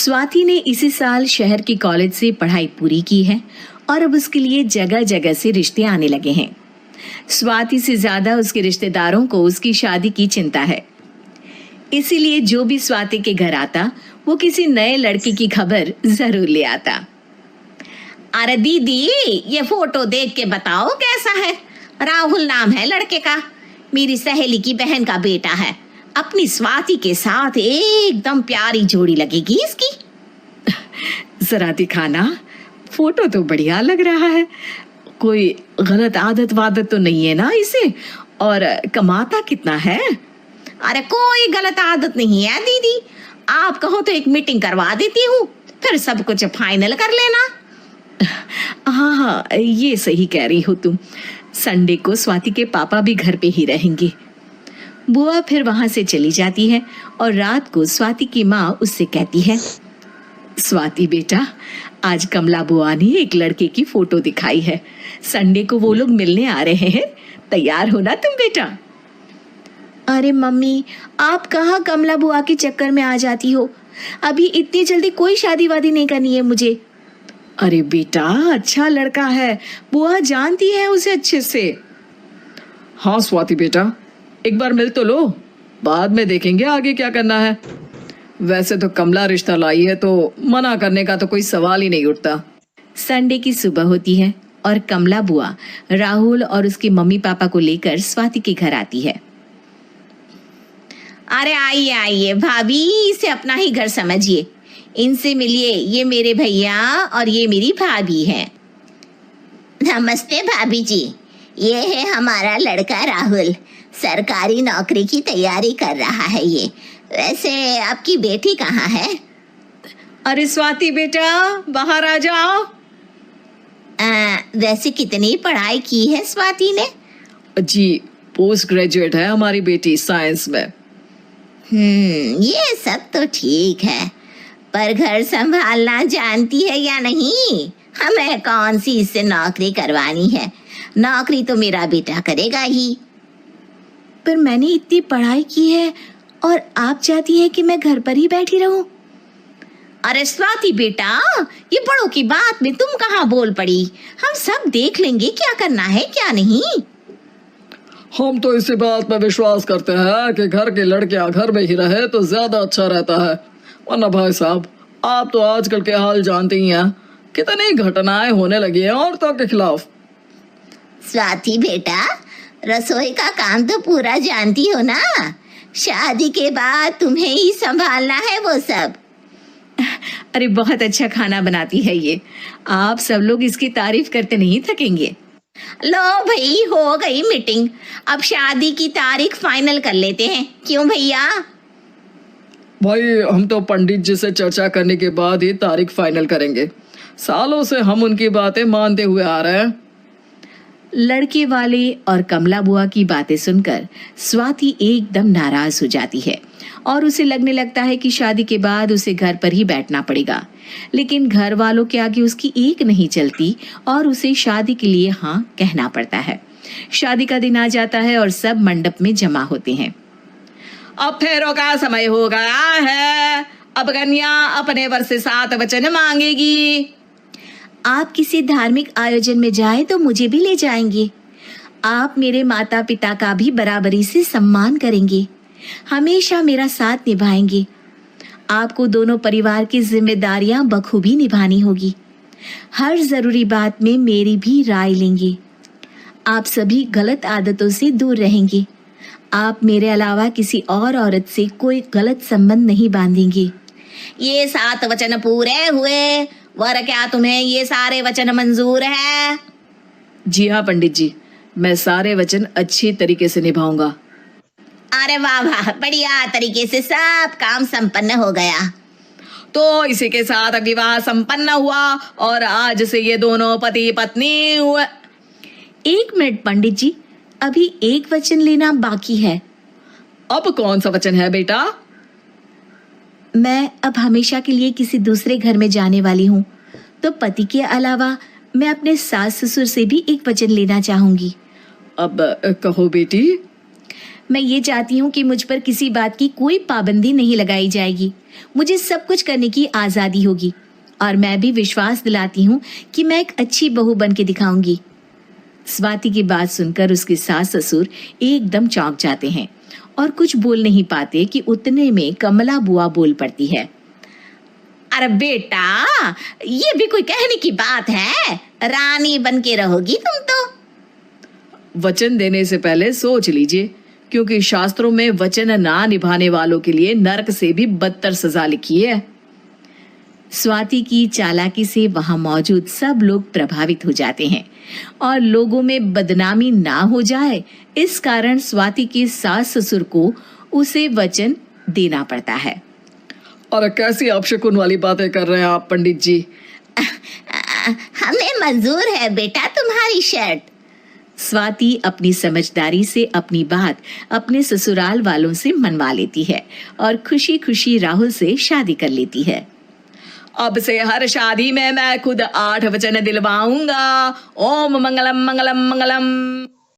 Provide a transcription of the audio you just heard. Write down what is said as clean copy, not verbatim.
स्वाति ने इसी साल शहर के कॉलेज से पढ़ाई पूरी की है और अब उसके लिए जगह जगह से रिश्ते आने लगे हैं। स्वाति से ज्यादा उसके रिश्तेदारों को उसकी शादी की चिंता है। इसीलिए जो भी स्वाति के घर आता वो किसी नए लड़के की खबर जरूर ले आता। अरे दीदी, ये फोटो देख के बताओ कैसा है। राहुल नाम है लड़के का, मेरी सहेली की बहन का बेटा है। अपनी स्वाति के साथ एकदम प्यारी जोड़ी लगेगी इसकी। जरा दिखाना, फोटो तो बढ़िया लग रहा है। कोई गलत आदत वादत तो नहीं है ना इसे? और कमाता कितना है? अरे कोई गलत आदत नहीं है दीदी, आप कहो तो एक मीटिंग करवा देती हूँ, फिर सब कुछ फाइनल कर लेना। हाँ हाँ, ये सही कह रही हो तुम। संडे को स्वाति के पापा भी घर पे ही रहेंगे। बुआ फिर वहां से चली जाती है और रात को स्वाति की माँ उससे कहती है, स्वाति बेटा, आज कमला बुआ ने एक लड़के की फोटो दिखाई है। संडे को वो लोग मिलने आ रहे हैं, तैयार हो ना तुम बेटा? अरे मम्मी, आप कहाँ कमला बुआ के चक्कर में आ जाती हो? अभी इतनी जल्दी कोई शादी वादी नहीं करनी है मुझे। अरे बेटा, अच्छा लड़का है, बुआ जानती है उसे अच्छे से। हाँ स्वाति बेटा, एक बार मिल तो लो, बाद में देखेंगे आगे क्या करना है। वैसे तो कमला रिश्ता लाई है तो मना करने का तो कोई सवाल ही नहीं उठता। संडे की सुबह होती है और कमला बुआ राहुल और उसके मम्मी पापा को लेकर स्वाति के घर आती है। अरे आइए आइए भाभी, इसे अपना ही घर समझिए, इनसे मिलिए। ये मेरे भैया और ये मेरी भाभी है। नमस्ते भाभी जी, ये है हमारा लड़का राहुल, सरकारी नौकरी की तैयारी कर रहा है ये। वैसे आपकी बेटी कहाँ है? अरे स्वाति बेटा, बाहर आ जाओ। वैसे कितनी पढ़ाई की है स्वाति ने? जी, पोस्ट ग्रेजुएट है हमारी बेटी साइंस में। ये सब तो ठीक है, पर घर संभालना जानती है या नहीं? हमें कौन सी इससे नौकरी करवानी है, नौकरी तो मेरा बेटा करेगा ही। पर मैंने इतनी पढ़ाई की है और आप चाहती हैं कि मैं घर पर ही बैठी रहूं? अरे स्वाति बेटा, ये बड़ों की बात में तुम कहाँ बोल पड़ी? हम सब देख लेंगे क्या करना है क्या नहीं। हम तो इसी बात पर विश्वास करते हैं कि घर के लड़कियां घर में ही रहे तो ज्यादा अच्छा रहता है। वरना भाई साहब, आप तो आजकल के हाल जानते ही हैं, कितनी घटनाएं होने लगी हैं औरतों के खिलाफ। स्वाति बेटा, रसोई का काम तो पूरा जानती हो ना? शादी के बाद तुम्हें ही संभालना है वो सब। अरे बहुत अच्छा खाना बनाती है ये, आप सब लोग इसकी तारीफ करते नहीं थकेंगे। लो भाई, हो गई मीटिंग, अब शादी की तारीख फाइनल कर लेते हैं, क्यों भैया? भाई, हम तो पंडित जी से चर्चा करने के बाद ही तारीख फाइनल करेंगे। सालों से हम उनकी बातें मानते हुए आ रहे हैं। लड़के वाले और कमला बुआ की बातें सुनकर स्वाति एकदम नाराज हो जाती है और उसे लगने लगता है कि शादी के बाद उसे घर पर ही बैठना पड़ेगा। लेकिन घर वालों के आगे उसकी एक नहीं चलती और उसे शादी के लिए हाँ कहना पड़ता है। शादी का दिन आ जाता है और सब मंडप में जमा होते हैं। अब फेरों का समय हो गया है, अब कन्या अपने वर से 7 वचन मांगेगी। आप किसी धार्मिक आयोजन में जाए तो मुझे भी ले जाएंगे। आप मेरे माता पिता का भी बराबरी से सम्मान करेंगे, हमेशा मेरा साथ निभाएंगे। आपको दोनों परिवार की जिम्मेदारियां बखूबी निभानी होगी। हर जरूरी बात में मेरी भी राय लेंगे। आप सभी गलत आदतों से दूर रहेंगे। आप मेरे अलावा किसी और औरत से कोई गलत संबंध नहीं बांधेंगे। ये 7 वचन पूरे हुए, वर क्या तुम्हें ये सारे वचन मंजूर है? जी हाँ पंडित जी, मैं सारे वचन अच्छी तरीके से निभाऊंगा। अरे वाह वाह, बढ़िया तरीके से सब काम संपन्न हो गया। तो इसी के साथ विवाह संपन्न हुआ और आज से ये दोनों पति पत्नी हुए। 1 मिनट पंडित जी, अभी एक वचन लेना बाकी है। अब कौन सा वचन है बेटा? मैं अब हमेशा के लिए किसी दूसरे घर में जाने वाली हूँ, तो पति के अलावा मैं अपने सास ससुर से भी एक वचन लेना चाहूंगी। अब कहो बेटी। मैं ये चाहती हूँ कि मुझ पर किसी बात की कोई पाबंदी नहीं लगाई जाएगी। मुझे सब कुछ करने की आज़ादी होगी और मैं भी विश्वास दिलाती हूँ कि मैं एक अच्छी बहू बन के दिखाऊंगी। स्वाति की बात सुनकर उसके सास ससुर एकदम चौंक जाते हैं और कुछ बोल नहीं पाते कि उतने में कमला बुआ बोल पड़ती है। अरे बेटा, ये भी कोई कहने की बात है? रानी बन के रहोगी तुम तो। वचन देने से पहले सोच लीजिए, क्योंकि शास्त्रों में वचन ना निभाने वालों के लिए नरक से भी बदतर सजा लिखी है। स्वाति की चालाकी से वहां मौजूद सब लोग प्रभावित हो जाते हैं और लोगों में बदनामी ना हो जाए, इस कारण स्वाति के सास ससुर को उसे वचन देना पड़ता है। और कैसी अपशकुन वाली बातें कर रहे हैं आप पंडित जी? हमें मंजूर है बेटा तुम्हारी शर्त। स्वाति अपनी समझदारी से अपनी बात अपने ससुराल वालों से मनवा लेती है और खुशी खुशी राहुल से शादी कर लेती है। अब से हर शादी में मैं खुद 8 वचन दिलवाऊंगा। ओम मंगलम मंगलम मंगलम।